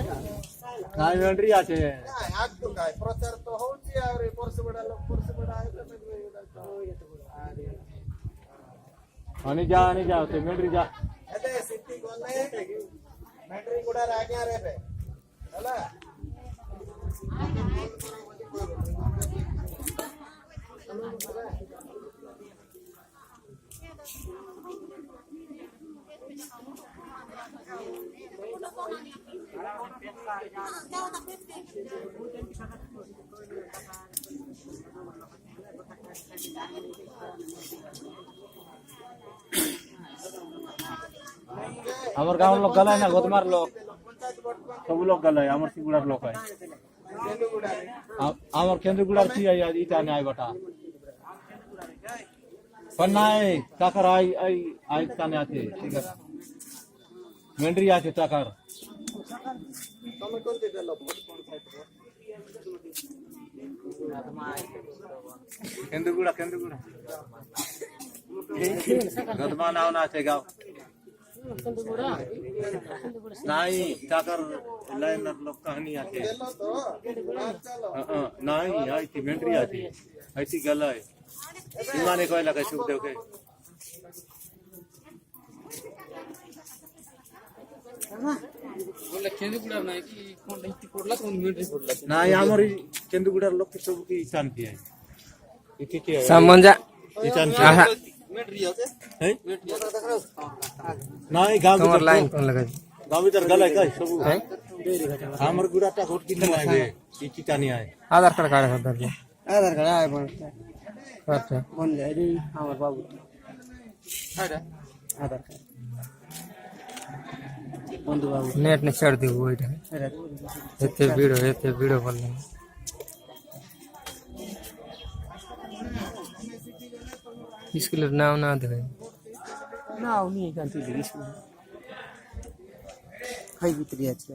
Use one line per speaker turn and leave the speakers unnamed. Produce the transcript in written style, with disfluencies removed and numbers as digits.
ନାଇଁ ମେଣ୍ଟ୍ରି ଅଛି
ଆଗକୁ କାଇଁ ପ୍ରଚାର ତ ହଉଛି ଆହୁରି ପରଶୁବଡା ଆଇଲେ
ଆଣି ଯା ସେ ମେଣ୍ଟ୍ରି ଯା
ଏବେ ସିଟି ଗଲେ ମେଣ୍ଟ୍ରି ଗୁଡାରେ ଆଜ୍ଞା ରେବେ ହେଲା
আমার গাঁর লোক গেলাই না গদমার লোক সবু লোক গেলাই আমার সিগুড়ার লোক আয় আমার কেন্দ্রগুড়ার কি ইটা নাই গোটা নাই টাকার আই কানে আছে ঠিক আছে মেন্ড্রি আছে টাকার
তুমি কোন দিকে লোক
কেন্দ্রগুড়া গদমা নাও না আছে গাঁও নাই টাকার লাইনের লোক কাহিনী আছে নাই আইতি মেন্ড্রি আছে আইতি গেলাই ইমানে কয়লা কে সুখ দেওকে নাই আমার কেন্দুগুড়ার লোক সব কি শান্তি হয়
সামঞ্জা আহা
নাই গাঁও
তোমার লাইন কোন লাগাই
গাঁও ভিতর গেলাই কাই সব আমার গুড়াটা ঘট কিনে আইবে কি চিটানি আয়
আধার কার্ড কার্ড
আধার কার্ড আয় বল
আচ্ছা
বল এই আমার বাবু আধার কার্ড বন্ধু বাবু
নেট নে ছাড় দিব ওইটা এতে ভিডিও বললাম স্কুলের নাম না দেখাই
না উনি এখান থেকে স্কুল খাই ভিতরে আছে